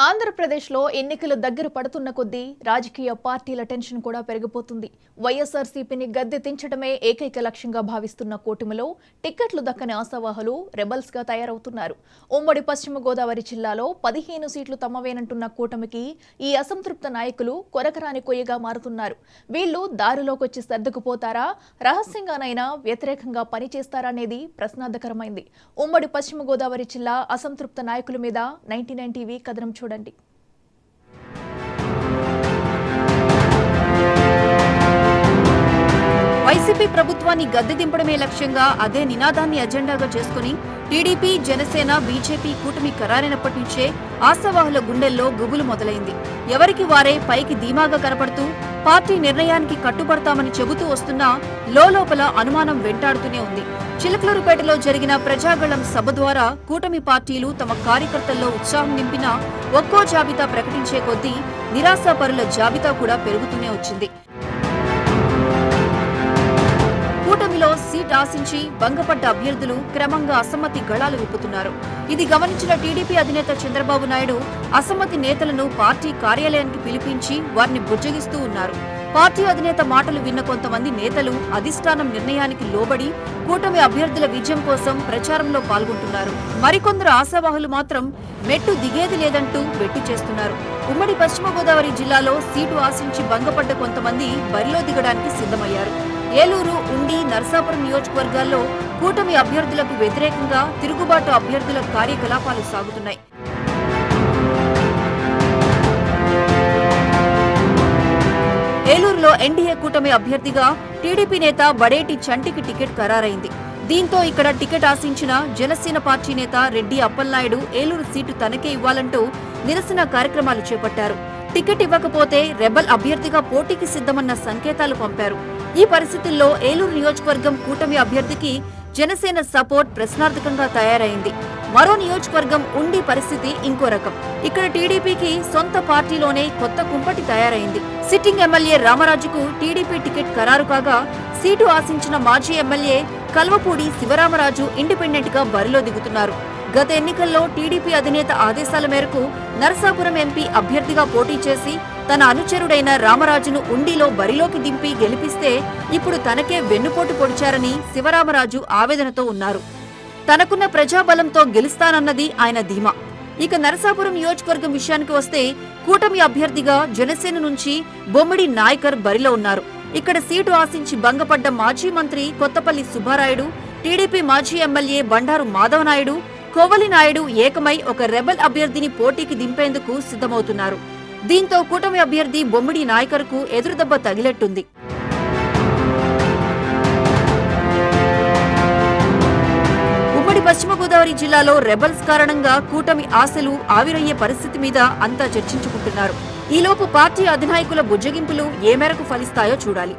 ఆంధ్రప్రదేశ్లో ఎన్నికలు దగ్గర పడుతున్న కొద్దీ రాజకీయ పార్టీల టెన్షన్ కూడా పెరిగిపోతుంది. వైఎస్ఆర్సీపీని గద్దె దించడమే ఏకైక లక్ష్యంగా భావిస్తున్న కూటమిలో టిక్కెట్లు దక్కని ఆశావాహులు రెబల్స్ గా తయారవుతున్నారు. ఉమ్మడి పశ్చిమ గోదావరి జిల్లాలో 15 సీట్లు తమవేనంటున్న కూటమికి ఈ అసంతృప్త నాయకులు కొరకరాని కొయ్యగా మారుతున్నారు. వీళ్లు దారిలోకొచ్చి సర్దుకుపోతారా, రహస్యంగానైనా వ్యతిరేకంగా పనిచేస్తారా అనేది ప్రశ్నార్థకరమైంది. ఉమ్మడి పశ్చిమ గోదావరి జిల్లా అసంతృప్త నాయకుల మీద 99 టీవీ కథనం చూడండి. వైసీపీ ప్రభుత్వాన్ని గద్దె దింపడమే లక్ష్యంగా అదే నినాదాన్ని అజెండాగా చేసుకుని టీడీపీ, జనసేన, బీజేపీ కూటమి ఖరారైనప్పటి నుంచే ఆశావాహుల గుండెల్లో గుబులు మొదలైంది. ఎవరికి వారే పైకి ధీమాగా కనపడుతూ పార్టీ నిర్ణయానికి కట్టుబడతామని చెబుతూ వస్తున్నా లోలోపల అనుమానం వెంటాడుతూనే ఉంది. చిలకలూరుపేటలో జరిగిన ప్రజాగళం సభ ద్వారా కూటమి పార్టీలు తమ కార్యకర్తల్లో ఉత్సాహం నింపినా ఒక్కో జాబితా ప్రకటించే కొద్దీ నిరాశాపరుల జాబితా కూడా పెరుగుతూనే వచ్చింది. కూటమిలో సీట్ ఆశించి భంగపడ్డ అభ్యర్థులు క్రమంగా అసమ్మతి గళాలు విప్పుతున్నారు. ఇది గమనించిన టీడీపీ అధినేత చంద్రబాబు నాయుడు అసమ్మతి నేతలను పార్టీ కార్యాలయానికి పిలిపించి వారిని బుజ్జగిస్తూ ఉన్నారు. పార్టీ అధినేత మాటలు విన్న కొంతమంది నేతలు అధిష్టానం నిర్ణయానికి లోబడి కూటమి అభ్యర్థుల విజయం కోసం ప్రచారంలో పాల్గొంటున్నారు. మరికొందరు ఆశావాహులు మాత్రం మెట్టు దిగేది లేదంటూ బెట్టు చేస్తున్నారు. ఉమ్మడి పశ్చిమ గోదావరి జిల్లాలో సీటు ఆశించి భంగపడ్డ కొంతమంది బరిలో దిగడానికి సిద్ధమయ్యారు. ఏలూరు, ఉండి, నరసాపురం నియోజకవర్గాల్లో కూటమి అభ్యర్థులకు వ్యతిరేకంగా తిరుగుబాటు అభ్యర్థుల కార్యకలాపాలు సాగుతున్నాయి. ఏలూరులో ఎన్డీఏ కూటమి అభ్యర్థిగా టీడీపీ నేత బడేటి చంటికి టికెట్ ఖరారైంది. దీంతో ఇక్కడ టికెట్ ఆశించిన జనసేన పార్టీ నేత రెడ్డి అప్పలనాయుడు ఏలూరు సీటు తనకే ఇవ్వాలంటూ నిరసన కార్యక్రమాలు చేపట్టారు. టికెట్ ఇవ్వకపోతే రెబల్ అభ్యర్థిగా పోటీకి సిద్ధమన్న సంకేతాలు పంపారు. ఈ పరిస్థితుల్లో ఏలూరు నియోజకవర్గం కూటమి అభ్యర్థికి జనసేన సపోర్ట్ ప్రశ్నార్థకంగా తయారైంది. మరో నియోజకవర్గం ఉండి పరిస్థితి ఇంకో రకం. ఇక్కడ టీడీపీకి సొంత పార్టీలోనే కొత్త కుంపటి తయారైంది. సిట్టింగ్ ఎమ్మెల్యే రామరాజుకు టీడీపీ టికెట్ ఖరారు కాగా సీటు ఆశించిన మాజీ ఎమ్మెల్యే కల్వపూడి శివరామరాజు ఇండిపెండెంట్ గా బరిలో దిగుతున్నారు. గత ఎన్నికల్లో టీడీపీ అధినేత ఆదేశాల మేరకు నరసాపురం ఎంపీ అభ్యర్థిగా పోటీ చేసి తన అనుచరుడైన రామరాజును ఉండిలో బరిలోకి దింపి గెలిపిస్తే ఇప్పుడు తనకే వెన్నుపోటు పొడిచారని శివరామరాజు ఆవేదనతో ఉన్నారు. తనకున్న ప్రజాబలంతో గెలుస్తానన్నది ఆయన ధీమా. ఇక నరసాపురం నియోజకవర్గం విషయానికి వస్తే కూటమి అభ్యర్థిగా జనసేన నుంచి బొమ్మిడి నాయకర్ బరిలో ఉన్నారు. ఇక్కడ సీటు ఆశించి భంగపడ్డ మాజీ మంత్రి కొత్తపల్లి సుబ్బారాయుడు, టీడీపీ మాజీ ఎమ్మెల్యే బండారు మాధవనాయుడు, కోవలి నాయుడు ఏకమై ఒక రెబల్ అభ్యర్థిని పోటీకి దింపేందుకు సిద్ధమవుతున్నారు. దీంతో కూటమి అభ్యర్థి బొమ్మిడి నాయకర్కు ఎదురుదెబ్బ తగిలెట్టుంది. ఉమ్మడి పశ్చిమ గోదావరి జిల్లాలో రెబల్స్ కారణంగా కూటమి ఆశలు ఆవిరయ్యే పరిస్థితి మీద అంతా చర్చించుకుంటున్నారు. ఈలోపు పార్టీ అధినాయకుల బుజ్జగింపులు ఏ మేరకు ఫలిస్తాయో చూడాలి.